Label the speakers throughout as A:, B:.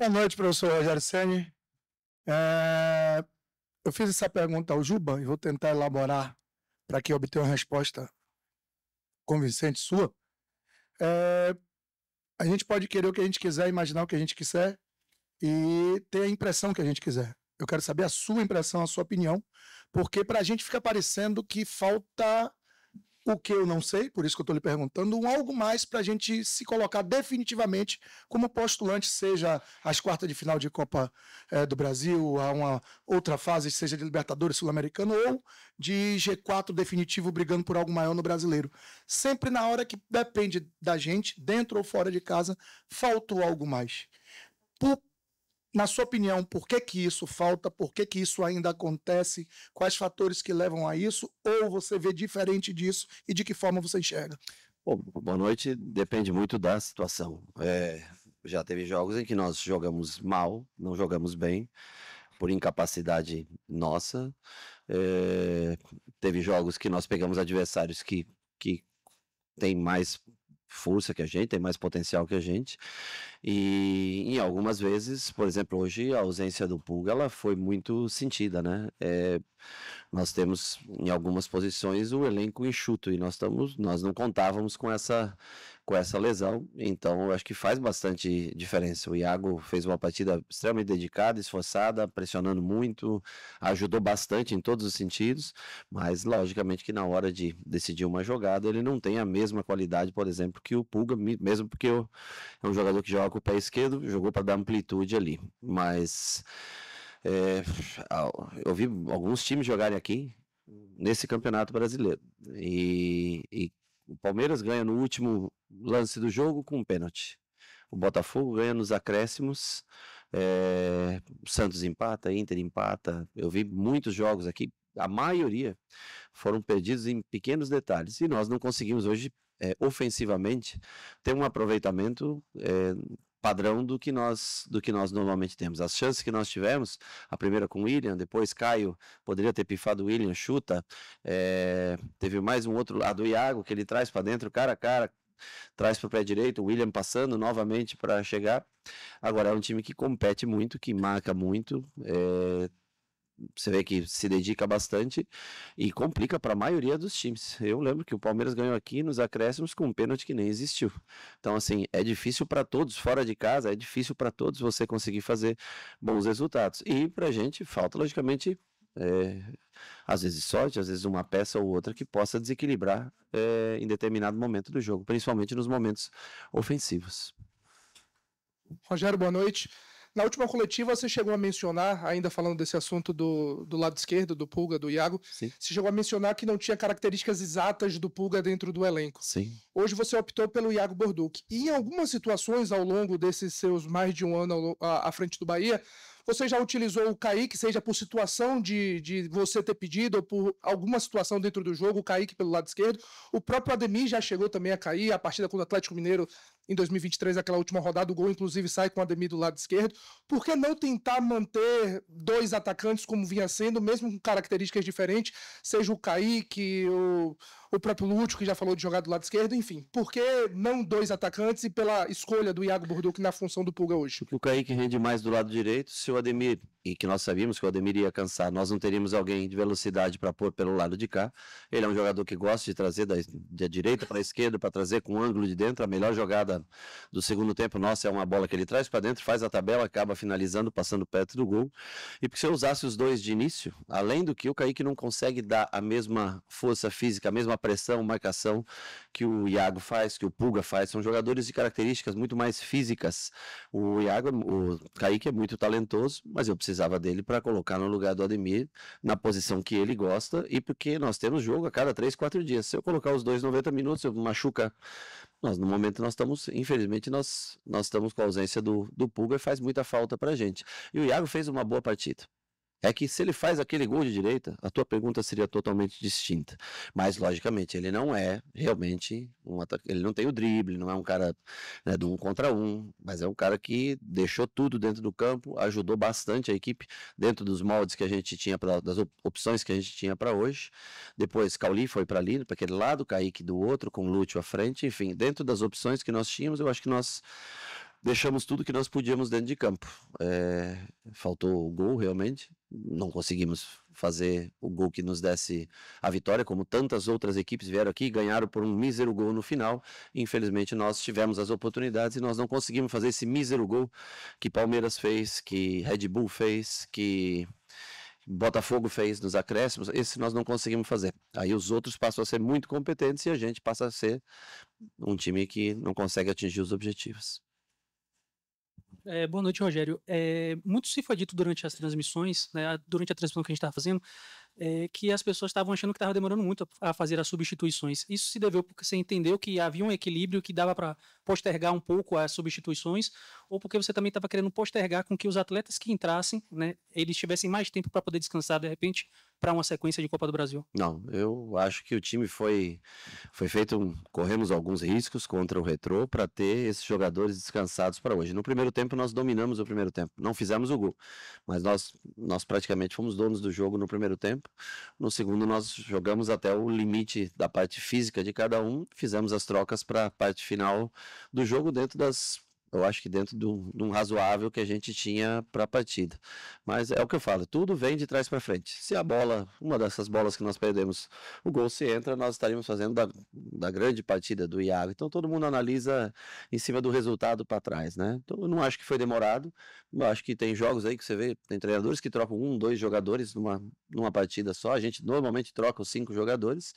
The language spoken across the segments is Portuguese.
A: Boa noite, professor Rogério Ceni. Eu fiz essa pergunta ao Juba e vou tentar elaborar para que obtenha uma resposta convincente sua. A gente pode querer o que a gente quiser, imaginar o que a gente quiser e ter a impressão que a gente quiser. Eu quero saber a sua impressão, a sua opinião, porque para a gente fica parecendo que falta o que eu não sei, por isso que eu estou lhe perguntando, algo mais para a gente se colocar definitivamente como postulante, seja às quartas de final de Copa do Brasil, a uma outra fase, seja de Libertadores Sul-Americano ou de G4 definitivo brigando por algo maior no Brasileiro. Sempre na hora que depende da gente, dentro ou fora de casa, faltou algo mais. Na sua opinião, por que que isso falta? Por que que isso ainda acontece? Quais fatores que levam a isso? Ou você vê diferente disso e de que forma você enxerga?
B: Bom, boa noite, depende muito da situação. Já teve jogos em que nós jogamos mal, não jogamos bem, por incapacidade nossa. Teve jogos que nós pegamos adversários que têm mais força que a gente, tem mais potencial que a gente, e em algumas vezes, por exemplo, hoje a ausência do Pulga, ela foi muito sentida, né? Nós temos em algumas posições o elenco enxuto e nós não contávamos com essa lesão, então eu acho que faz bastante diferença. O Iago fez uma partida extremamente dedicada, esforçada, pressionando muito, ajudou bastante em todos os sentidos, mas logicamente que na hora de decidir uma jogada ele não tem a mesma qualidade, por exemplo, que o Pulga, mesmo porque é um jogador que joga com o pé esquerdo, jogou para dar amplitude ali, mas eu vi alguns times jogarem aqui nesse Campeonato Brasileiro e o Palmeiras ganha no último lance do jogo com um pênalti. O Botafogo ganha nos acréscimos, o Santos empata, Inter empata. Eu vi muitos jogos aqui, a maioria foram perdidos em pequenos detalhes e nós não conseguimos hoje ofensivamente ter um aproveitamento padrão do que nós normalmente temos. As chances que nós tivemos, a primeira com o William, depois Caio, poderia ter pifado o William, chuta, teve mais um outro lado, o Iago, que ele traz para dentro, cara a cara, traz para o pé direito, o William passando novamente para chegar. Agora é um time que compete muito, que marca muito, você vê que se dedica bastante e complica para a maioria dos times. Eu lembro que o Palmeiras ganhou aqui nos acréscimos com um pênalti que nem existiu. Então, assim, é difícil para todos, fora de casa, é difícil para todos você conseguir fazer bons resultados. E para a gente falta, logicamente, às vezes sorte, às vezes uma peça ou outra que possa desequilibrar em determinado momento do jogo, principalmente nos momentos ofensivos.
A: Rogério, boa noite. Na última coletiva você chegou a mencionar, ainda falando desse assunto do lado esquerdo, do Pulga, do Iago,
B: Sim.
A: Você chegou a mencionar que não tinha características exatas do Pulga dentro do elenco.
B: Sim.
A: Hoje você optou pelo Iago Borduc. E em algumas situações ao longo desses seus mais de um ano à frente do Bahia, você já utilizou o Kaique, seja por situação de você ter pedido ou por alguma situação dentro do jogo, o Kaique pelo lado esquerdo. O próprio Ademir já chegou também a cair, a partida contra o Atlético Mineiro em 2023, aquela última rodada, o gol inclusive sai com o Ademir do lado esquerdo. Por que não tentar manter dois atacantes como vinha sendo, mesmo com características diferentes, seja o Kaique, o próprio Lúcio, que já falou de jogar do lado esquerdo, enfim. Por que não dois atacantes e pela escolha do Iago Borduc na função do Pulga hoje?
B: Porque o Kaique rende mais do lado direito, se o Ademir, e que nós sabíamos que o Ademir ia cansar, nós não teríamos alguém de velocidade para pôr pelo lado de cá. Ele é um jogador que gosta de trazer da direita para a esquerda, para trazer com o ângulo de dentro. A melhor jogada do segundo tempo nossa é uma bola que ele traz para dentro, faz a tabela, acaba finalizando, passando perto do gol. E porque se eu usasse os dois de início, além do que o Kaique não consegue dar a mesma força física, a mesma pressão, marcação que o Iago faz, que o Pulga faz, são jogadores de características muito mais físicas. O Kaique é muito talentoso, mas eu precisava dele para colocar no lugar do Ademir, na posição que ele gosta, e porque nós temos jogo a cada 3, 4 dias. Se eu colocar os dois 90 minutos, eu machuca. No momento nós estamos, infelizmente, nós estamos com a ausência do Pulga e faz muita falta pra gente. E o Iago fez uma boa partida. É que se ele faz aquele gol de direita, a tua pergunta seria totalmente distinta. Mas, logicamente, ele não é realmente ele não tem o drible, não é um cara, né, do 1 contra 1, mas é um cara que deixou tudo dentro do campo, ajudou bastante a equipe dentro dos moldes que a gente tinha, das opções que a gente tinha para hoje. Depois, Cauli foi para ali, para aquele lado, Kaique do outro, com o Lúcio à frente, enfim, dentro das opções que nós tínhamos, eu acho que nós deixamos tudo que nós podíamos dentro de campo. Faltou o gol, realmente. Não conseguimos fazer o gol que nos desse a vitória, como tantas outras equipes vieram aqui e ganharam por um mísero gol no final. Infelizmente, nós tivemos as oportunidades e nós não conseguimos fazer esse mísero gol que Palmeiras fez, que Red Bull fez, que Botafogo fez nos acréscimos. Esse nós não conseguimos fazer. Aí os outros passam a ser muito competentes e a gente passa a ser um time que não consegue atingir os objetivos.
C: Boa noite, Rogério. Muito se foi dito durante as transmissões, né, durante a transmissão que a gente estava fazendo, que as pessoas estavam achando que estava demorando muito a fazer as substituições. Isso se deveu porque você entendeu que havia um equilíbrio que dava para postergar um pouco as substituições, ou porque você também estava querendo postergar com que os atletas que entrassem, né, eles tivessem mais tempo para poder descansar, de repente, para uma sequência de Copa do Brasil?
B: Não, eu acho que o time foi feito, corremos alguns riscos contra o Retrô para ter esses jogadores descansados para hoje. No primeiro tempo nós dominamos o primeiro tempo, não fizemos o gol, mas nós praticamente fomos donos do jogo no primeiro tempo. No segundo nós jogamos até o limite da parte física de cada um, fizemos as trocas para a parte final do jogo eu acho que dentro de um razoável que a gente tinha para a partida. Mas é o que eu falo, tudo vem de trás para frente. Se a bola, uma dessas bolas que nós perdemos, o gol se entra, nós estaríamos fazendo da grande partida do Iago. Então todo mundo analisa em cima do resultado para trás, né? Então eu não acho que foi demorado. Eu acho que tem jogos aí que você vê, tem treinadores que trocam 1, 2 jogadores numa partida só. A gente normalmente troca os 5 jogadores.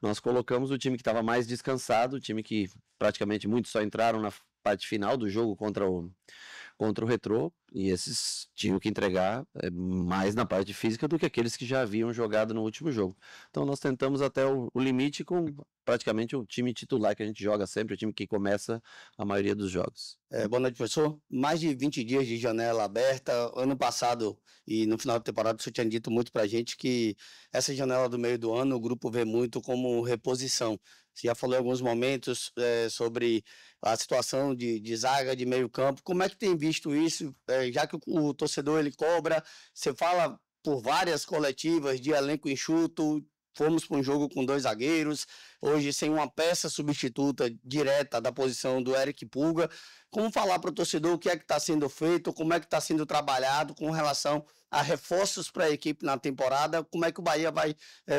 B: Nós colocamos o time que estava mais descansado, o time que praticamente muitos só entraram na parte final do jogo contra o Retrô, e esses tinham que entregar mais na parte física do que aqueles que já haviam jogado no último jogo. Então nós tentamos até o limite com praticamente o time titular que a gente joga sempre, o time que começa a maioria dos jogos.
D: Boa noite, professor. Mais de 20 dias de janela aberta. Ano passado e no final da temporada, o senhor tinha dito muito pra gente que essa janela do meio do ano o grupo vê muito como reposição. Você já falou em alguns momentos sobre a situação de zaga, de meio campo. Como é que tem visto isso? Já que o torcedor ele cobra, você fala por várias coletivas de elenco enxuto, fomos para um jogo com 2 zagueiros, hoje sem uma peça substituta direta da posição do Eric Pulga. Como falar para o torcedor o que é que está sendo feito, como é que está sendo trabalhado com relação a reforços para a equipe na temporada? Como é que o Bahia vai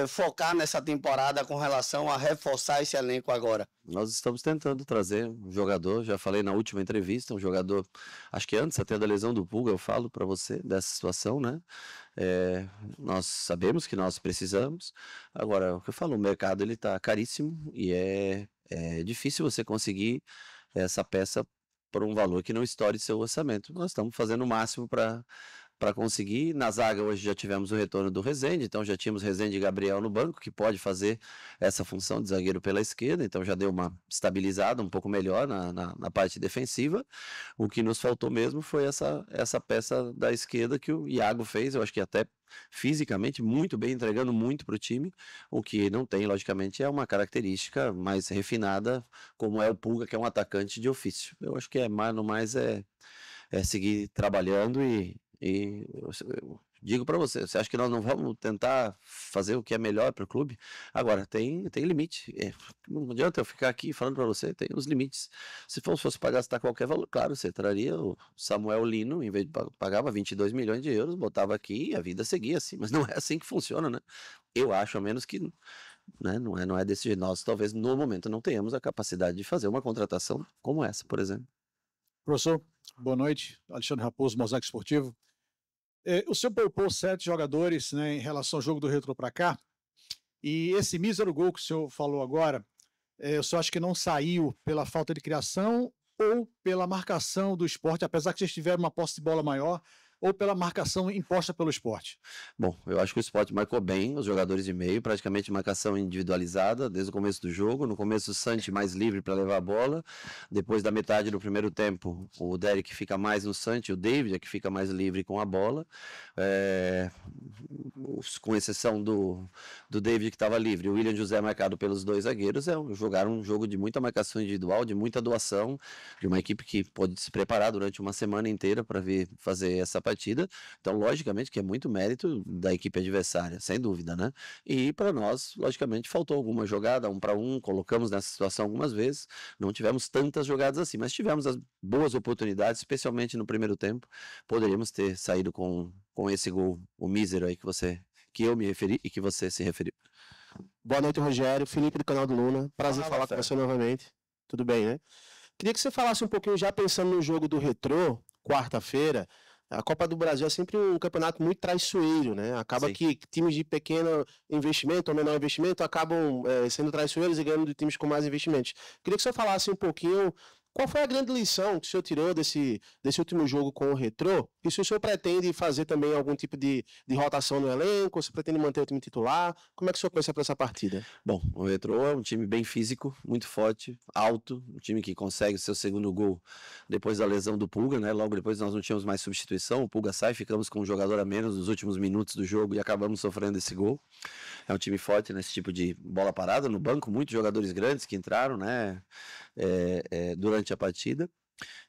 D: focar nessa temporada com relação a reforçar esse elenco agora?
B: Nós estamos tentando trazer um jogador, já falei na última entrevista, um jogador, acho que antes até da lesão do Pulga, eu falo para você dessa situação, né? Nós sabemos que nós precisamos. Agora, o que eu falo, o mercado ele está caríssimo e é difícil você conseguir essa peça por um valor que não estoure seu orçamento. Nós estamos fazendo o máximo para conseguir. Na zaga hoje já tivemos o retorno do Rezende, então já tínhamos Rezende e Gabriel no banco, que pode fazer essa função de zagueiro pela esquerda, então já deu uma estabilizada um pouco melhor na parte defensiva. O que nos faltou mesmo foi essa peça da esquerda que o Iago fez, eu acho que até fisicamente muito bem, entregando muito para o time. O que não tem, logicamente, é uma característica mais refinada, como é o Pulga, que é um atacante de ofício. Eu acho que no mais é seguir trabalhando e eu digo para você acha que nós não vamos tentar fazer o que é melhor para o clube? Agora, tem limite. Não adianta eu ficar aqui falando para você, tem os limites. Se fosse para gastar qualquer valor, claro, você traria o Samuel Lino, em vez de pagava 22 milhões de euros, botava aqui e a vida seguia assim. Mas não é assim que funciona, né? Eu acho, a menos que, né, não é desse jeito. Nós, talvez, no momento, não tenhamos a capacidade de fazer uma contratação como essa, por exemplo.
E: Professor, boa noite. Alexandre Raposo, Mosaico Esportivo. O senhor poupou 7 jogadores, né, em relação ao jogo do Retrô para cá, e esse mísero gol que o senhor falou agora, o senhor acha que não saiu pela falta de criação ou pela marcação do Sport, apesar que vocês tiveram uma posse de bola maior, ou pela marcação imposta pelo Sport?
B: Bom, eu acho que o Sport marcou bem os jogadores de meio, praticamente marcação individualizada desde o começo do jogo. No começo o Santi mais livre para levar a bola, depois da metade do primeiro tempo o Derek fica mais no Santi, o David é que fica mais livre com a bola, com exceção do David que estava livre, o William José marcado pelos 2 zagueiros, jogaram um jogo de muita marcação individual, de muita doação, de uma equipe que pôde se preparar durante uma semana inteira para vir fazer essa partida. Então, logicamente, que é muito mérito da equipe adversária, sem dúvida, né? E para nós, logicamente, faltou alguma jogada, 1 para 1, colocamos nessa situação algumas vezes. Não tivemos tantas jogadas assim, mas tivemos as boas oportunidades, especialmente no primeiro tempo. Poderíamos ter saído com esse gol, o mísero aí que eu me referi e que você se referiu.
F: Boa noite, Rogério. Felipe do canal do Luna. Prazer
B: Fala,
F: falar
B: Fera.
F: com você novamente. Tudo bem, né? Queria que você falasse um pouquinho, já pensando no jogo do Retrô, quarta-feira. A Copa do Brasil é sempre um campeonato muito traiçoeiro, né? Acaba
B: Sim.
F: que times de pequeno investimento ou menor investimento acabam sendo traiçoeiros e ganhando de times com mais investimentos. Queria que você falasse um pouquinho qual foi a grande lição que o senhor tirou desse último jogo com o Retrô, e se o senhor pretende fazer também algum tipo de rotação no elenco, se pretende manter o time titular, como é que o senhor pensa para essa partida?
B: Bom, o Retrô é um time bem físico, muito forte, alto, um time que consegue o seu segundo gol depois da lesão do Pulga, né? Logo depois nós não tínhamos mais substituição, o Pulga sai, ficamos com um jogador a menos nos últimos minutos do jogo e acabamos sofrendo esse gol. É um time forte nesse tipo de bola parada, no banco, muitos jogadores grandes que entraram, né? Durante a partida.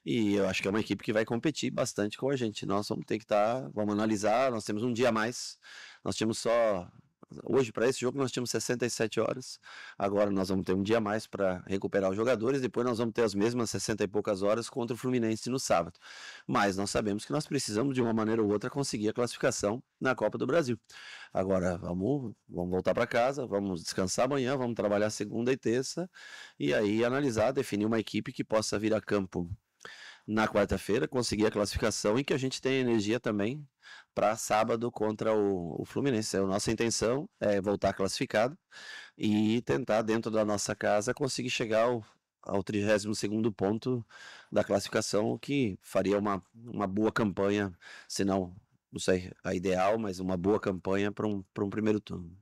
B: E eu acho que é uma equipe que vai competir bastante com a gente. Nós vamos ter que vamos analisar, nós temos um dia a mais. Nós tínhamos hoje para esse jogo nós tínhamos 67 horas. Agora nós vamos ter um dia a mais para recuperar os jogadores, depois nós vamos ter as mesmas 60 e poucas horas contra o Fluminense no sábado. Mas nós sabemos que nós precisamos de uma maneira ou outra conseguir a classificação na Copa do Brasil. Agora vamos voltar para casa, vamos descansar amanhã, vamos trabalhar segunda e terça e aí analisar, definir uma equipe que possa vir a campo na quarta-feira, conseguir a classificação e que a gente tenha energia também para sábado contra o Fluminense. A nossa intenção é voltar classificado e tentar, dentro da nossa casa, conseguir chegar ao 32º ponto da classificação, o que faria uma boa campanha, se não sei, a ideal, mas uma boa campanha para um primeiro turno.